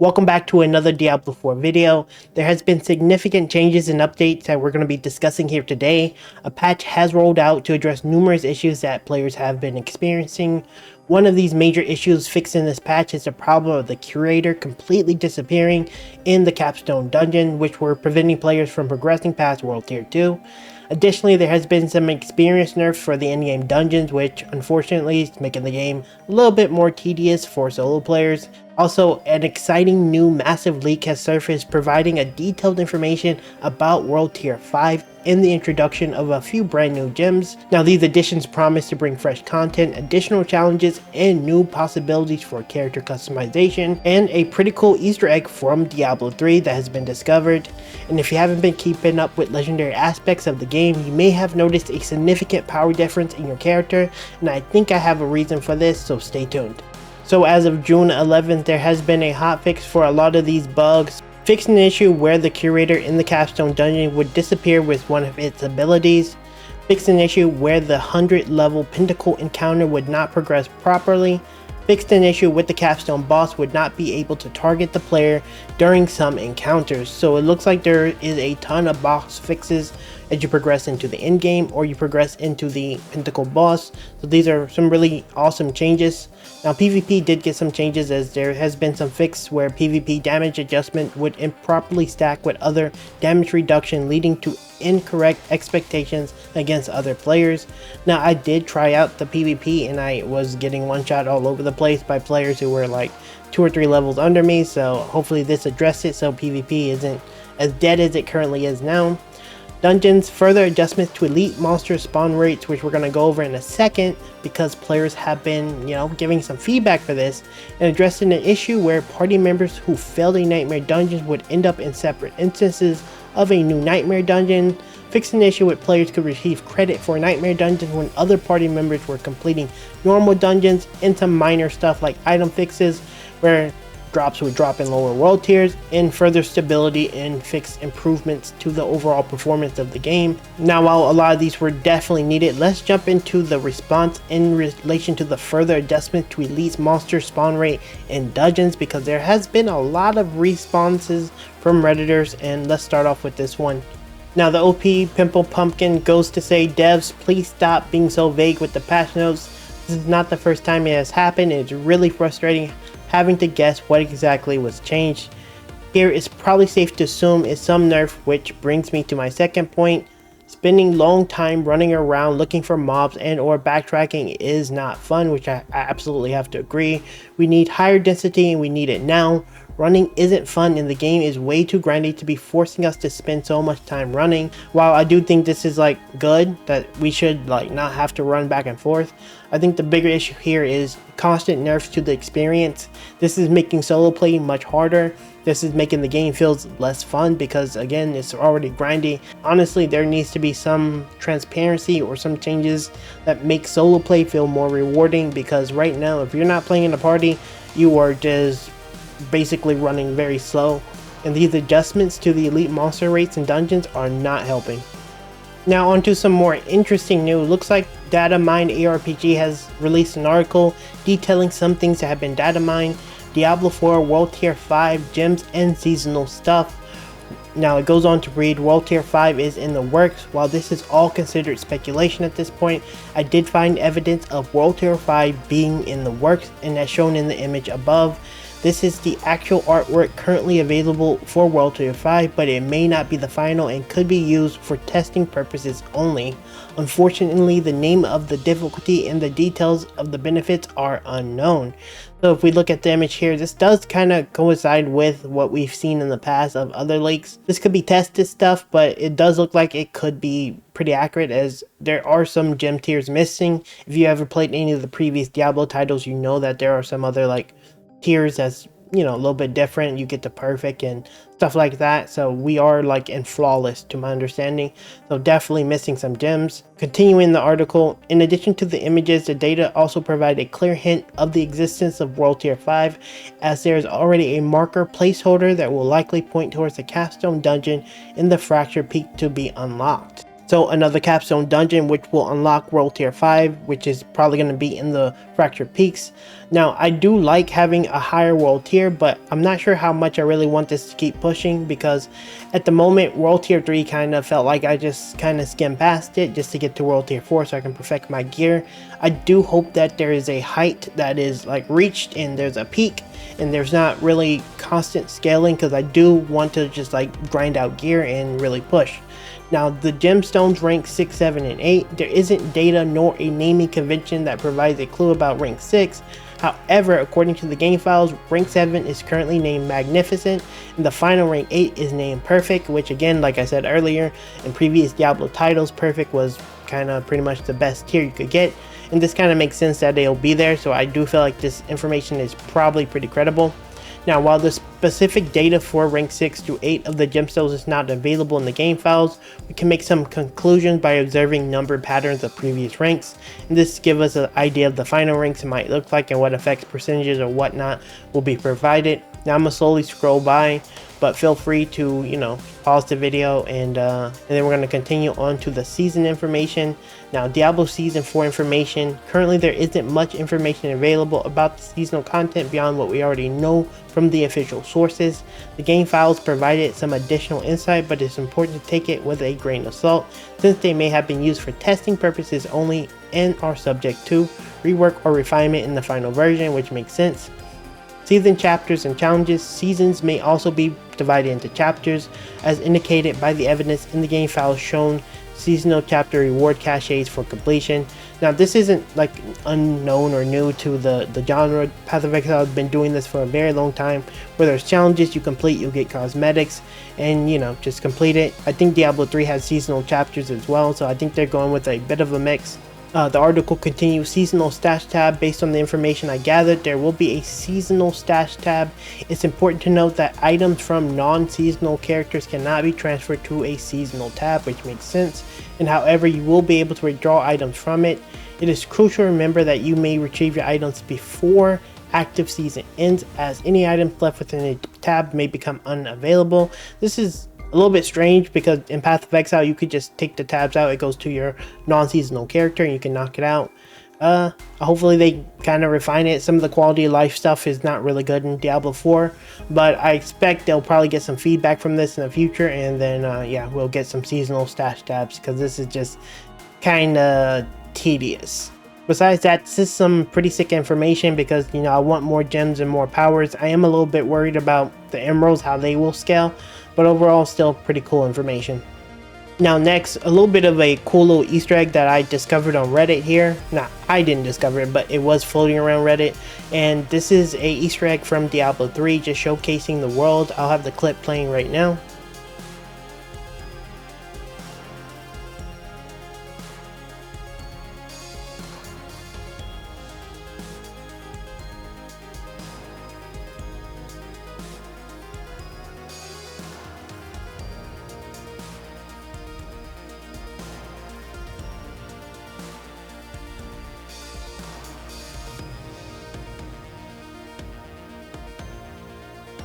Welcome back to another Diablo 4 video. There has been significant changes and updates that we're going to be discussing here today. A patch has rolled out to address numerous issues that players have been experiencing. One of these major issues fixed in this patch is the problem of the curator completely disappearing in the Capstone dungeon, which were preventing players from progressing past World Tier 2. Additionally, there has been some experience nerfs for the endgame dungeons, which unfortunately is making the game a little bit more tedious for solo players. Also, an exciting new massive leak has surfaced providing a detailed information about World Tier 5 and the introduction of a few brand new gems. Now, these additions promise to bring fresh content, additional challenges, and new possibilities for character customization, and a pretty cool Easter egg from Diablo 3 that has been discovered. And if you haven't been keeping up with legendary aspects of the game, you may have noticed a significant power difference in your character, and I think I have a reason for this, so stay tuned. So as of June 11th, there has been a hotfix for a lot of these bugs, fixing an issue where the curator in the Capstone dungeon would disappear with one of its abilities, fixed an issue where the 100 level Pentacle encounter would not progress properly, fixed an issue with the Capstone boss would not be able to target the player during some encounters. So it looks like there is a ton of boss fixes as you progress into the end game or you progress into the Pentacle boss. So these are some really awesome changes. Now PvP did get some changes, as there has been some fix where PvP damage adjustment would improperly stack with other damage reduction, leading to incorrect expectations against other players. Now I did try out the PvP and I was getting one shot all over the place by players who were like 2 or 3 levels under me, so hopefully this addressed it so PvP isn't as dead as it currently is now. Dungeons, further adjustments to elite monster spawn rates, which we're going to go over in a second because players have been, giving some feedback for this, and addressing an issue where party members who failed a nightmare dungeon would end up in separate instances of a new nightmare dungeon, fixing an issue where players could receive credit for nightmare dungeons when other party members were completing normal dungeons, and some minor stuff like item fixes where drops would drop in lower world tiers, and further stability and fixed improvements to the overall performance of the game. Now, while a lot of these were definitely needed, let's jump into the response in relation to the further adjustment to elite monster spawn rate in dungeons, because there has been a lot of responses from redditors, and let's start off with this one. Now, the OP Pimple Pumpkin goes to say, devs, please stop being so vague with the patch notes. This is not the first time it has happened, and it's really frustrating having to guess what exactly was changed. Here it's probably safe to assume is some nerf, which brings me to my second point. Spending long time running around looking for mobs and or backtracking is not fun, which I absolutely have to agree. We need higher density and we need it now. Running isn't fun and the game is way too grindy to be forcing us to spend so much time running. While I do think this is good, that we should not have to run back and forth, I think the bigger issue here is constant nerfs to the experience. This is making solo play much harder. This is making the game feels less fun because, again, it's already grindy. Honestly, there needs to be some transparency or some changes that make solo play feel more rewarding, because right now if you're not playing in a party, you are just basically running very slow, and these adjustments to the elite monster rates and dungeons are not helping. Now onto some more interesting news. Looks like Data Mine ARPG has released an article detailing some things that have been data mined, Diablo 4 World Tier 5 gems and seasonal stuff. Now it goes on to read, World Tier 5 is in the works. While this is all considered speculation at this point, I did find evidence of World Tier 5 being in the works, and as shown in the image above. This is the actual artwork currently available for World Tier 5, but it may not be the final and could be used for testing purposes only. Unfortunately, the name of the difficulty and the details of the benefits are unknown. So if we look at the image here, this does kind of coincide with what we've seen in the past of other leaks. This could be tested stuff, but it does look like it could be pretty accurate, as there are some gem tiers missing. If you ever played any of the previous Diablo titles, you know that there are some other tiers that's a little bit different. You get to perfect and stuff like that, so we are in flawless to my understanding, so definitely missing some gems. Continuing the article, in addition to the images, the data also provide a clear hint of the existence of World Tier 5, as there is already a marker placeholder that will likely point towards the Capstone dungeon in the Fracture Peak to be unlocked. So another Capstone dungeon, which will unlock World Tier 5, which is probably going to be in the Fractured Peaks. Now, I do like having a higher World Tier, but I'm not sure how much I really want this to keep pushing, because at the moment, World Tier 3 kind of felt like I just kind of skimmed past it just to get to World Tier 4 so I can perfect my gear. I do hope that there is a height that is like reached and there's a peak, and there's not really constant scaling, because I do want to just like grind out gear and really push. Now, the gemstones rank 6, 7, and 8. There isn't data nor a naming convention that provides a clue about rank 6. However, according to the game files, rank 7 is currently named Magnificent, and the final rank 8 is named Perfect, which again, like I said earlier, in previous Diablo titles, Perfect was kind of pretty much the best tier you could get, and this kind of makes sense that they'll be there, so I do feel like this information is probably pretty credible. Now, while the specific data for rank 6 through 8 of the gemstones is not available in the game files, we can make some conclusions by observing number patterns of previous ranks, and this gives us an idea of the final ranks it might look like and what effects, percentages, or whatnot will be provided. Now, I'm gonna slowly scroll by, but feel free to, you know, pause the video, and then we're going to continue on to the season information. Now, Diablo Season 4 information. Currently, there isn't much information available about the seasonal content beyond what we already know from the official sources. The game files provided some additional insight, but it's important to take it with a grain of salt, since they may have been used for testing purposes only and are subject to rework or refinement in the final version, which makes sense. Season chapters and challenges. Seasons may also be divided into chapters, as indicated by the evidence in the game files shown seasonal chapter reward caches for completion. Now, this isn't like unknown or new to the genre. Path of Exile has been doing this for a very long time, where there's challenges you complete, you'll get cosmetics, and you know, just complete it. I think Diablo 3 has seasonal chapters as well, so I think they're going with a bit of a mix. The article continues, seasonal stash tab. Based on the information I gathered, there will be a seasonal stash tab. It's important to note that items from non-seasonal characters cannot be transferred to a seasonal tab, which makes sense, and however, you will be able to withdraw items from it. It is crucial to remember that you may retrieve your items before active season ends, as any items left within a tab may become unavailable. This is a little bit strange, because in Path of Exile you could just take the tabs out, it goes to your non-seasonal character and you can knock it out. Hopefully they kind of refine it. Some of the quality of life stuff is not really good in Diablo 4, but I expect they'll probably get some feedback from this in the future, and then yeah, we'll get some seasonal stash tabs, because this is just kind of tedious. Besides that, this is some pretty sick information, because you know, I want more gems and more powers. I am a little bit worried about the emeralds, how they will scale, but overall still pretty cool information. Now next, a little bit of a cool little Easter egg that I discovered on Reddit here. Now, I didn't discover it, but it was floating around Reddit, and this is a Easter egg from Diablo 3, just showcasing the world. I'll have the clip playing right now.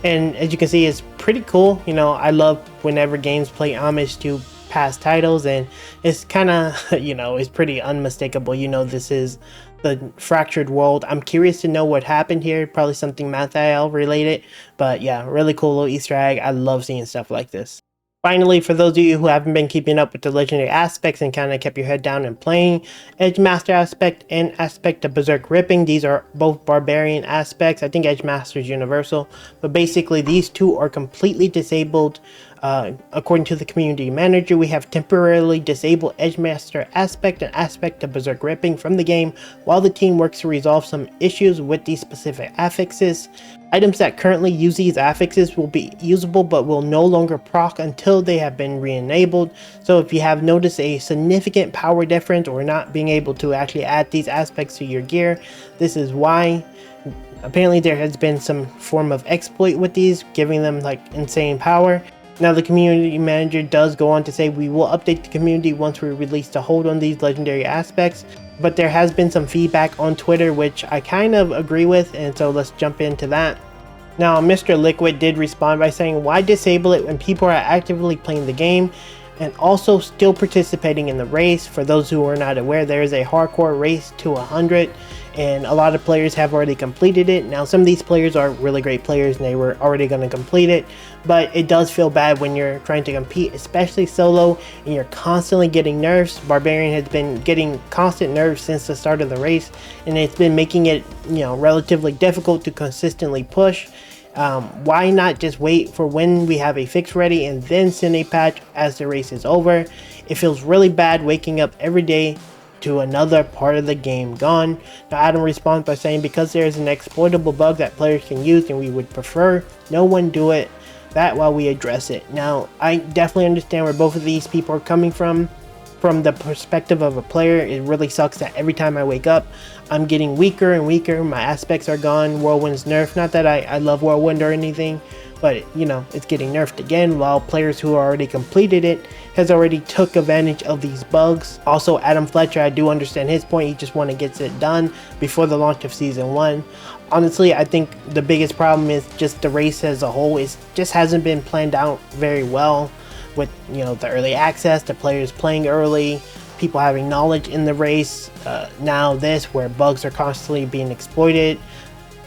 And as you can see, it's pretty cool. You know, I love whenever games play homage to past titles, and it's kind of, you know, it's pretty unmistakable. You know, this is the fractured world. I'm curious to know what happened here. Probably something Mathiel related, but yeah, really cool little Easter egg. I love seeing stuff like this. Finally, for those of you who haven't been keeping up with the legendary aspects and kind of kept your head down and playing, Edge Master aspect and aspect of Berserk Ripping, these are both barbarian aspects. I think Edge Master is universal, but basically these two are completely disabled. According to the community manager, we have temporarily disabled Edge Master aspect and aspect of Berserk Ripping from the game while the team works to resolve some issues with these specific affixes. Items that currently use these affixes will be usable but will no longer proc until they have been re-enabled. So if you have noticed a significant power difference or not being able to actually add these aspects to your gear, this is why. Apparently there has been some form of exploit with these, giving them like insane power. Now the community manager does go on to say, we will update the community once we release the hold on these legendary aspects, but there has been some feedback on Twitter which I kind of agree with, and so let's jump into that. Now Mr. Liquid did respond by saying, why disable it when people are actively playing the game? and also still participating in the race. For those who are not aware, there is a hardcore race to 100, and a lot of players have already completed it. Now some of these players are really great players and they were already going to complete it, but it does feel bad when you're trying to compete, especially solo, and you're constantly getting nerfs. Barbarian has been getting constant nerfs since the start of the race, and it's been making it, you know, relatively difficult to consistently push. Why not just wait for when we have a fix ready and then send a patch as the race is over? It feels really bad waking up every day to another part of the game gone. Now Adam responds by saying, because there is an exploitable bug that players can use and we would prefer no one do it that while we address it. Now I definitely understand where both of these people are coming from. From the perspective of a player, it really sucks that every time I wake up, I'm getting weaker and weaker. My aspects are gone. Whirlwind's nerfed. Not that I love Whirlwind or anything, but you know, it's getting nerfed again, while players who already completed it has already took advantage of these bugs. Also, Adam Fletcher, I do understand his point. He just want to get it done before the launch of Season 1. Honestly, I think the biggest problem is just the race as a whole. It just hasn't been planned out very well, with, you know, the early access, the players playing early, people having knowledge in the race. Now this, where bugs are constantly being exploited,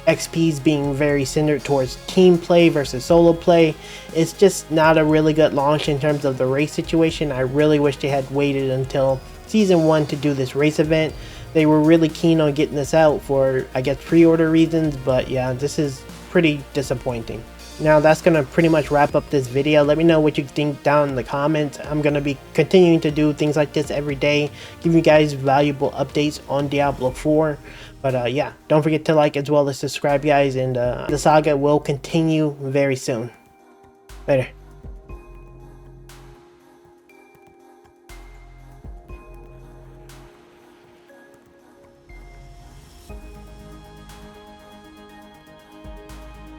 XPs being very centered towards team play versus solo play. It's just not a really good launch in terms of the race situation. I really wish they had waited until Season 1 to do this race event. They were really keen on getting this out for, I guess, pre-order reasons, but yeah, this is pretty disappointing. Now that's going to pretty much wrap up this video. Let me know what you think down in the comments. I'm going to be continuing to do things like this every day, give you guys valuable updates on Diablo 4. But yeah, don't forget to like as well as subscribe, guys, and the saga will continue very soon. Later.